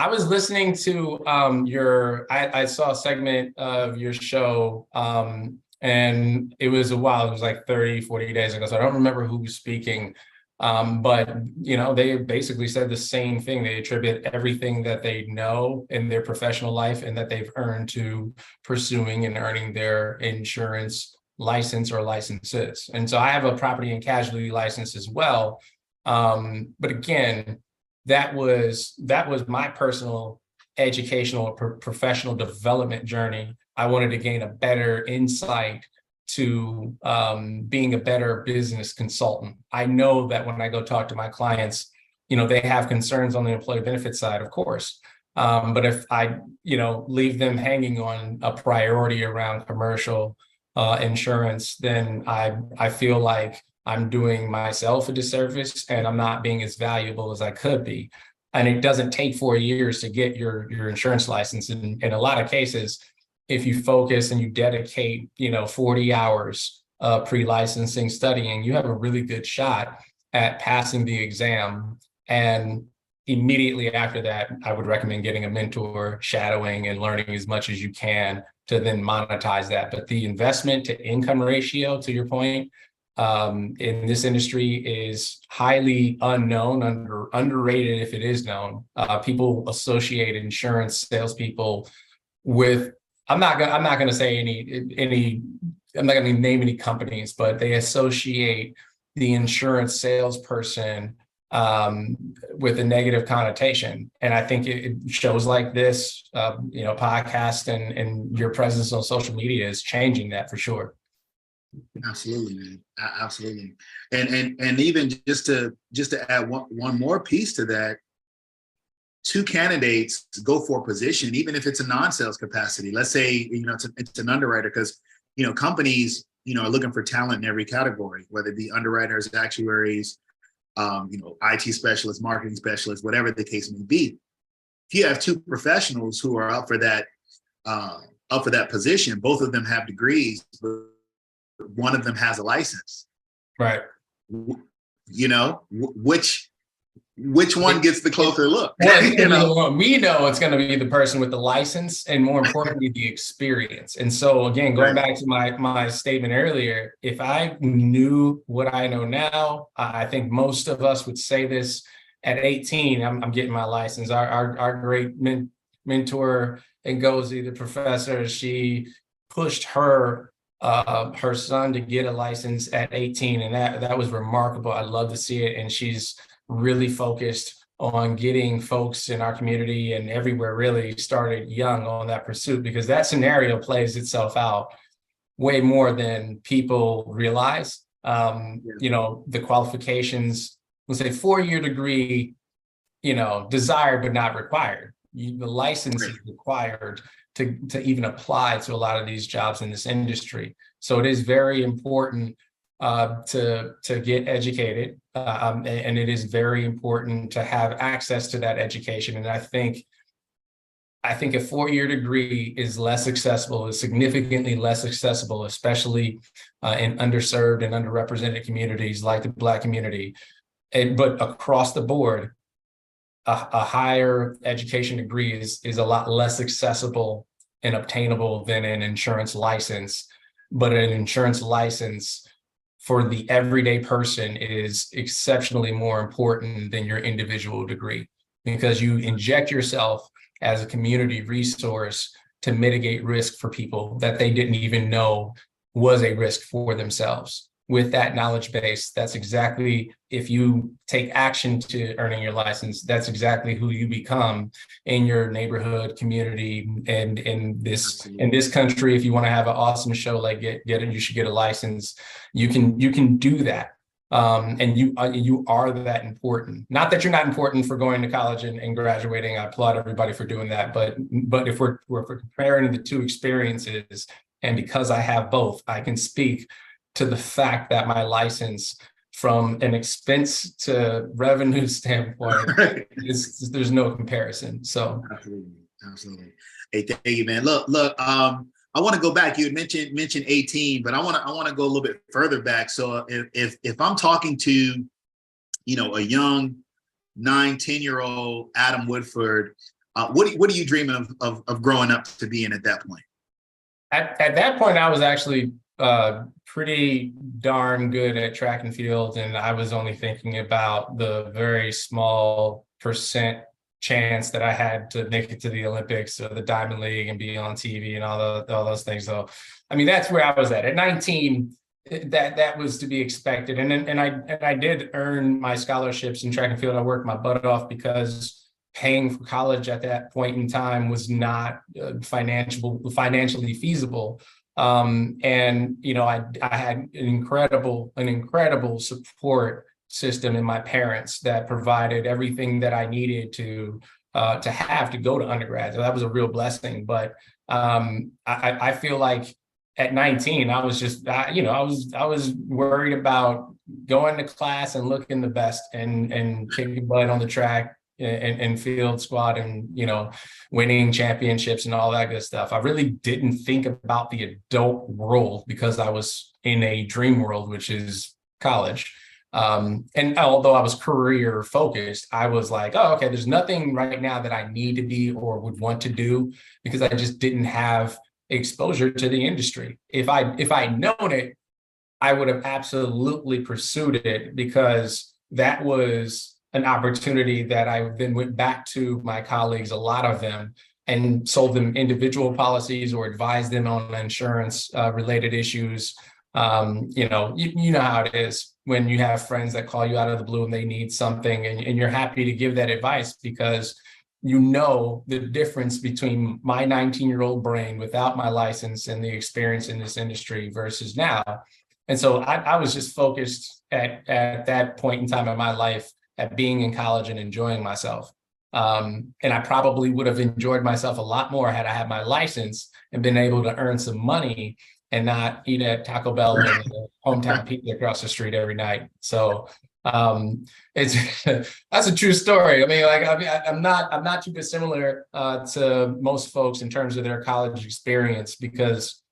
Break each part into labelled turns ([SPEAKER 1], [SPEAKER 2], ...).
[SPEAKER 1] I was listening to I saw a segment of your show, and it was a while, it was like 30, 40 days ago. So I don't remember who was speaking. But they basically said the same thing. They attribute everything that they know in their professional life and that they've earned to pursuing and earning their insurance license or licenses. And so I have a property and casualty license as well. But again, that was my personal educational or professional development journey. I wanted to gain a better insight to being a better business consultant. I know that when I go talk to my clients, they have concerns on the employee benefit side, of course. But if I, leave them hanging on a priority around commercial insurance, then I feel like I'm doing myself a disservice and I'm not being as valuable as I could be. And it doesn't take 4 years to get your insurance license. And in a lot of cases, if you focus and you dedicate, 40 hours pre-licensing studying, you have a really good shot at passing the exam. And immediately after that, I would recommend getting a mentor, shadowing, and learning as much as you can to then monetize that. But the investment to income ratio, to your point, in this industry is highly unknown, underrated if it is known. People associate insurance salespeople with, I'm not gonna say I'm not gonna name any companies, but they associate the insurance salesperson with a negative connotation. And I think it shows like this, podcast and your presence on social media is changing that for sure.
[SPEAKER 2] Absolutely, man. Absolutely. And even just to add one more piece to that, two candidates go for a position, even if it's a non-sales capacity. Let's say, it's an underwriter, because, companies, are looking for talent in every category, whether it be underwriters, actuaries, IT specialists, marketing specialists, whatever the case may be. If you have two professionals who are up for that position, both of them have degrees, but one of them has a license.
[SPEAKER 1] Right.
[SPEAKER 2] Which one gets the closer look?
[SPEAKER 1] Well, we know it's going to be the person with the license, and more importantly, the experience. And so again, going back to my statement earlier, if I knew what I know now, I think most of us would say this at 18, I'm getting my license. Our great mentor Ngozi, the professor, she pushed her son to get a license at 18, and that was remarkable. I love to see it. And she's really focused on getting folks in our community and everywhere really started young on that pursuit, because that scenario plays itself out way more than people realize. The qualifications, let's say 4-year degree, desired but not required. The license is required to even apply to a lot of these jobs in this industry. So it is very important to get educated, and it is very important to have access to that education. And I think a 4-year degree is less accessible, is significantly less accessible, especially in underserved and underrepresented communities like the Black community. But across the board, a higher education degree is a lot less accessible and obtainable than an insurance license. But an insurance license for the everyday person is exceptionally more important than your individual degree, because you inject yourself as a community resource to mitigate risk for people that they didn't even know was a risk for themselves. With that knowledge base, that's exactly, if you take action to earning your license, that's exactly who you become in your neighborhood, community, and in this country. If you want to have an awesome show like Get It, you should get a license. You can do that, and you are that important. Not that you're not important for going to college and graduating. I applaud everybody for doing that. But if we're comparing the two experiences, and because I have both, I can speak to the fact that my license, from an expense to revenue standpoint, there's no comparison. So
[SPEAKER 2] absolutely. Hey, thank you, man. Look. I want to go back. You had mentioned 18, but I want to go a little bit further back. So if I'm talking to, a young 9-10-year-old Adam Woodford, What are you dreaming of growing up to being at that point?
[SPEAKER 1] At that point, I was actually pretty darn good at track and field, and I was only thinking about the very small percent chance that I had to make it to the Olympics or the Diamond League and be on TV and all those things. So, I mean, that's where I was at 19. That was to be expected, and I did earn my scholarships in track and field. I worked my butt off because paying for college at that point in time was not financially feasible. And you know, I had an incredible support system in my parents that provided everything that I needed to have to go to undergrad. So that was a real blessing. But I feel like at 19, I was just, you know, I was worried about going to class and looking the best and kicking butt on the track and field squad and, you know, winning championships and all that good stuff. I really didn't think about the adult world because I was in a dream world, which is college. And although I was career focused, I was like, oh, okay, there's nothing right now that I need to be or would want to do because I just didn't have exposure to the industry. If I'd known it, I would have absolutely pursued it because that was an opportunity that I then went back to my colleagues, a lot of them, and sold them individual policies or advised them on insurance related issues. You know how it is when you have friends that call you out of the blue and they need something and you're happy to give that advice because you know the difference between my 19-year-old brain without my license and the experience in this industry versus now. And so I was just focused at that point in time in my life at being in college and enjoying myself. And I probably would have enjoyed myself a lot more had I had my license and been able to earn some money and not eat at Taco Bell and hometown pizza across the street every night. So it's that's a true story. I mean, like I'm not too dissimilar to most folks in terms of their college experience because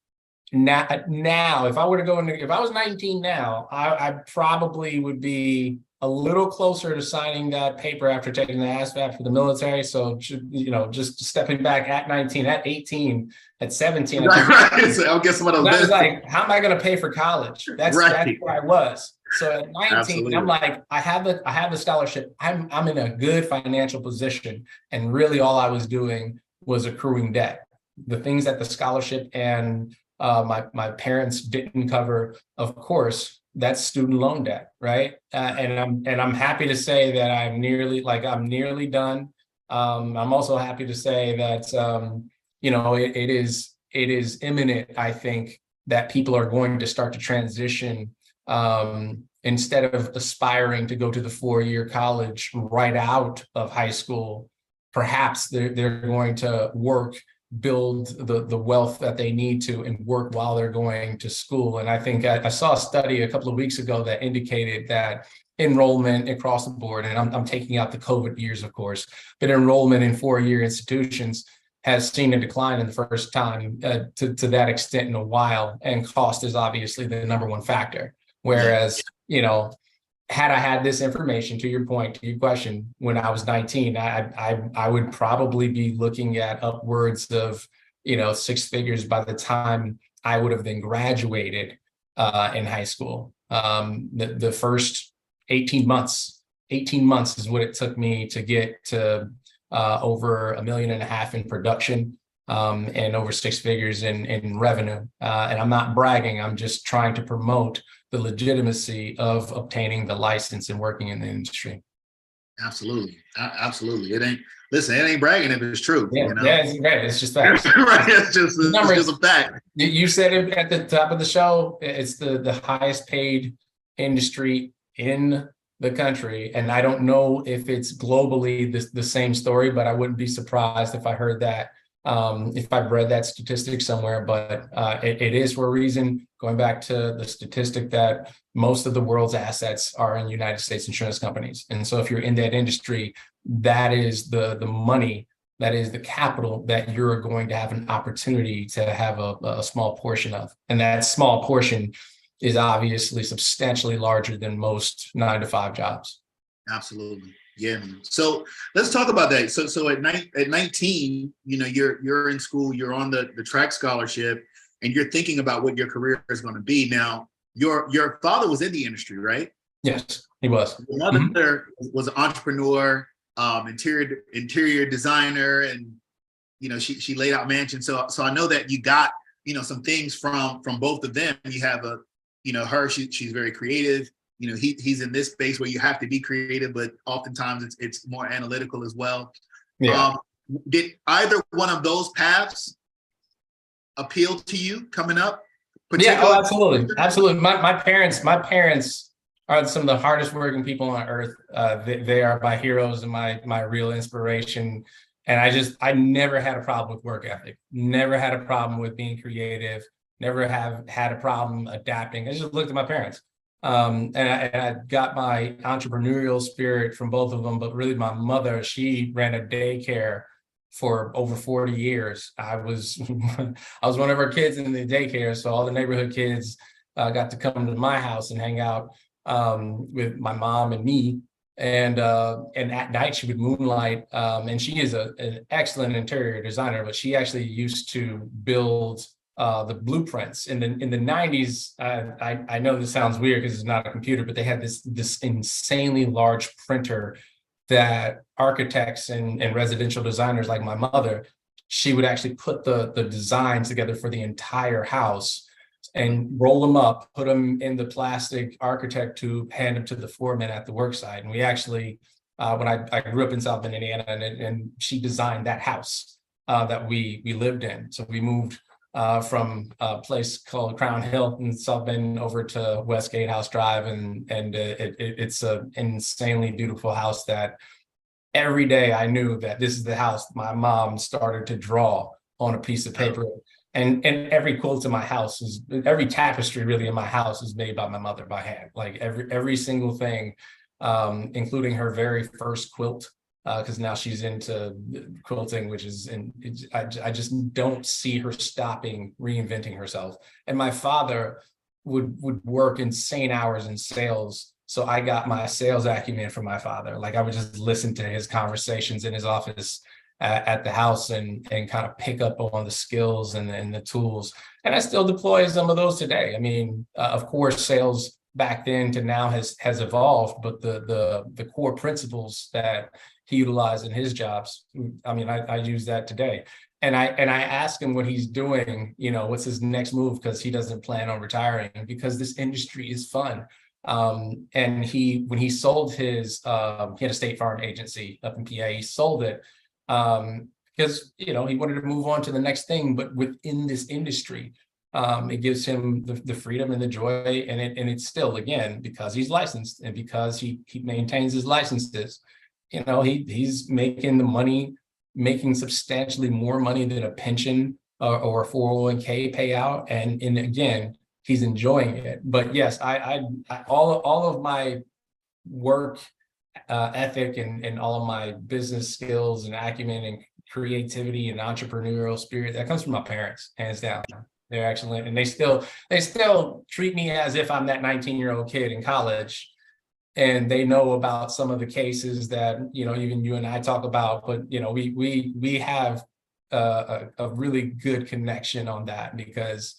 [SPEAKER 1] now if I were to go into, if I was 19 now, I probably would be a little closer to signing that paper after taking the ASVAB for the military. So, you know, just stepping back at 19, at 18, at 17.
[SPEAKER 2] Right. So I'll get some of those.
[SPEAKER 1] I was like, how am I going to pay for college? That's where I was. So at 19, absolutely. I'm like, I have the scholarship. I'm in a good financial position. And really all I was doing was accruing debt. The things that the scholarship and my parents didn't cover, of course, that's student loan debt, right? And I'm happy to say that I'm nearly done. I'm also happy to say that you know, it is imminent. I think that people are going to start to transition instead of aspiring to go to the 4-year college right out of high school. Perhaps they're going to work, build the wealth that they need to and work while they're going to school. And I think I saw a study a couple of weeks ago that indicated that enrollment across the board, and I'm taking out the COVID years, of course, but enrollment in 4-year institutions has seen a decline in the first time to that extent in a while. And cost is obviously the number one factor. Whereas, you know, had I had this information, to your point, to your question, when I was 19, I would probably be looking at upwards of, you know, 6 figures by the time I would have been graduated in high school. The first 18 months is what it took me to get to over $1.5 million in production and over 6 figures in revenue. And I'm not bragging, I'm just trying to promote the legitimacy of obtaining the license and working in the industry.
[SPEAKER 2] Absolutely. Absolutely. It ain't bragging if it's true.
[SPEAKER 1] Yeah,
[SPEAKER 2] you know?
[SPEAKER 1] Yeah, it's great. It's just facts.
[SPEAKER 2] Right. It's just a fact.
[SPEAKER 1] You said it at the top of the show. It's the highest paid industry in the country. And I don't know if it's globally the same story, but I wouldn't be surprised if I heard that, if I've read that statistic somewhere, but it is for a reason. Going back to the statistic that most of the world's assets are in United States insurance companies. And so if you're in that industry, that is the money, that is the capital that you're going to have an opportunity to have a small portion of. And that small portion is obviously substantially larger than most 9-to-5 jobs.
[SPEAKER 2] Absolutely. Yeah, man. So let's talk about that. So at 19, you know, you're in school, you're on the track scholarship, and you're thinking about what your career is going to be. Now, your father was in the industry, right?
[SPEAKER 1] Yes, he was.
[SPEAKER 2] Your mother was an entrepreneur, interior designer, and you know, she laid out mansions. So I know that you got, you know, some things from both of them. You have you know, she's very creative. You know, he's in this space where you have to be creative, but oftentimes it's more analytical as well.
[SPEAKER 1] Yeah.
[SPEAKER 2] Did either one of those paths appeal to you coming up?
[SPEAKER 1] Yeah, oh, absolutely. Absolutely. My parents are some of the hardest working people on earth. They are my heroes and my real inspiration. And I never had a problem with work ethic, never had a problem with being creative, never have had a problem adapting. I just looked at my parents. And I got my entrepreneurial spirit from both of them, but really my mother, she ran a daycare for over 40 years. I was one of her kids in the daycare, so all the neighborhood kids got to come to my house and hang out with my mom and me. And at night she would moonlight. And she is an excellent interior designer, but she actually used to build the blueprints in the 90s. I know this sounds weird because it's not a computer, but they had this insanely large printer that architects and residential designers like my mother, she would actually put the designs together for the entire house and roll them up, put them in the plastic architect tube, hand them to the foreman at the work site. And we actually, when I grew up in South Bend, Indiana, and she designed that house that we lived in. So we moved from a place called Crown Hill in South Bend over to West Gatehouse Drive, and it's an insanely beautiful house that every day I knew that this is the house my mom started to draw on a piece of paper. And every quilt in my house every tapestry really in my house is made by my mother by hand. Like every single thing, including her very first quilt, because now she's into quilting, which is, I just don't see her stopping reinventing herself. And my father would work insane hours in sales. So I got my sales acumen from my father. Like I would just listen to his conversations in his office at the house and kind of pick up on the skills and the tools. And I still deploy some of those today. I mean, of course, sales back then to now has evolved, but the core principles that he utilized in his jobs, I mean, I use that today. And I ask him what he's doing, you know, what's his next move, because he doesn't plan on retiring, because this industry is fun. And when he sold his, he had a State Farm agency up in PA, he sold it because, you know, he wanted to move on to the next thing, but within this industry, it gives him the freedom and the joy, and it's still, again, because he's licensed and because he maintains his licenses, you know, he's making the money, making substantially more money than a pension or a 401k payout, and again, he's enjoying it. But yes, I all of my work ethic and all of my business skills and acumen and creativity and entrepreneurial spirit, that comes from my parents, hands down. They're excellent, and they still treat me as if I'm that 19-year-old kid in college, and they know about some of the cases that, you know, even you and I talk about. But you know, we have a really good connection on that, because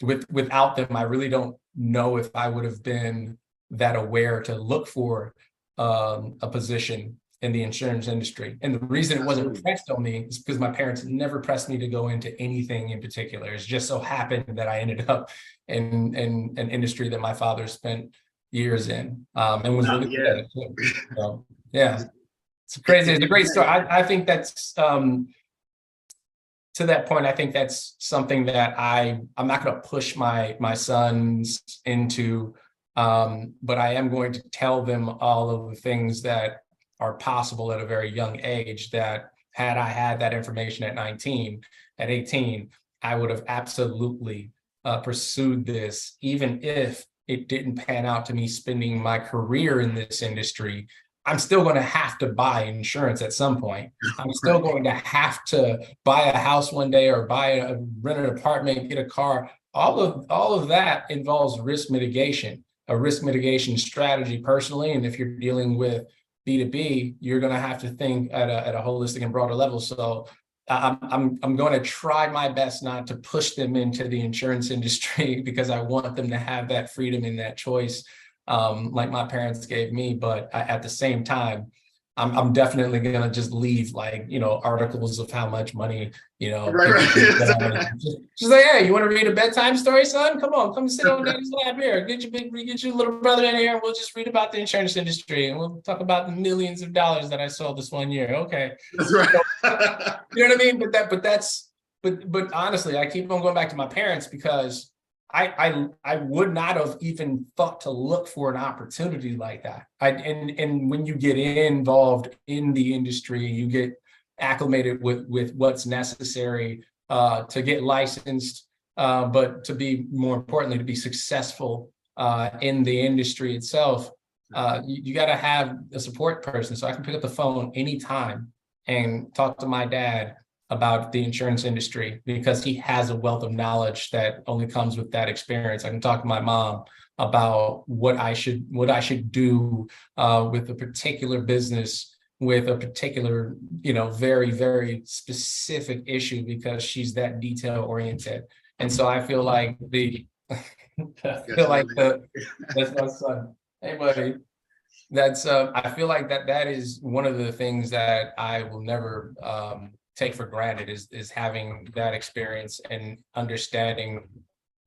[SPEAKER 1] without them, I really don't know if I would have been that aware to look for a position in the insurance industry. And the reason it wasn't pressed on me is because my parents never pressed me to go into anything in particular. It's just so happened that I ended up in an industry that my father spent years in, and was really good at it too. So, yeah, it's crazy. It's a great story. I think that's to that point, I think that's something that I'm not going to push my sons into, but I am going to tell them all of the things that are possible at a very young age, that had I had that information at 19, at 18, I would have absolutely pursued this, even if it didn't pan out to me spending my career in this industry. I'm still going to have to buy insurance at some point. I'm still going to have to buy a house one day, or rent an apartment, get a car. All of that involves risk mitigation, a risk mitigation strategy personally. And if you're dealing with B2B, you're going to have to think at a holistic and broader level. So I'm going to try my best not to push them into the insurance industry because I want them to have that freedom and that choice, like my parents gave me. But at the same time, I'm definitely gonna just leave, like, articles of how much money,
[SPEAKER 2] Right.
[SPEAKER 1] She's like, hey, you want to read a bedtime story, son? Come sit on daddy's lap here. Get your little brother in here, and we'll just read about the insurance industry, and we'll talk about the millions of dollars that I sold this one year. Okay,
[SPEAKER 2] That's right.
[SPEAKER 1] you know what I mean? But honestly, I keep on going back to my parents because I would not have even thought to look for an opportunity like that. And when you get involved in the industry, you get acclimated with what's necessary to get licensed, but to be, more importantly, to be successful in the industry itself. You got to have a support person. So I can pick up the phone anytime and talk to my dad about the insurance industry because he has a wealth of knowledge that only comes with that experience. I can talk to my mom about what I should do with a particular business, with a particular, very, very specific issue because she's that detail oriented. And so I feel like that's my son. Hey, buddy. That's I feel like that is one of the things that I will never take for granted is having that experience and understanding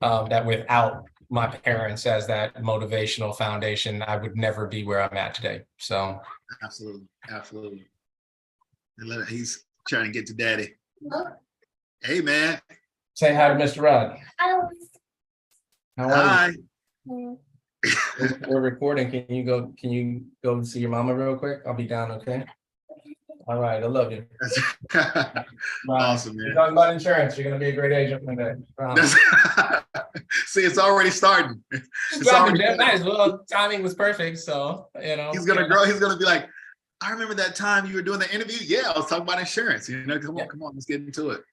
[SPEAKER 1] that without my parents as that motivational foundation, I would never be where I'm at today. So
[SPEAKER 2] absolutely. He's trying to get to daddy. Hey, man.
[SPEAKER 1] Say hi to Mr. Rod. How are you? We're recording. Can you go see your mama real quick? I'll be down, okay? All right, I love you.
[SPEAKER 2] Awesome, man.
[SPEAKER 1] You're talking about insurance. You're going to be a great agent one day.
[SPEAKER 2] See, it's already starting.
[SPEAKER 1] It's already nice. Well, timing was perfect. So,
[SPEAKER 2] he's going to grow. He's going to be like, I remember that time you were doing the interview. Yeah, I was talking about insurance. Come on, let's get into it.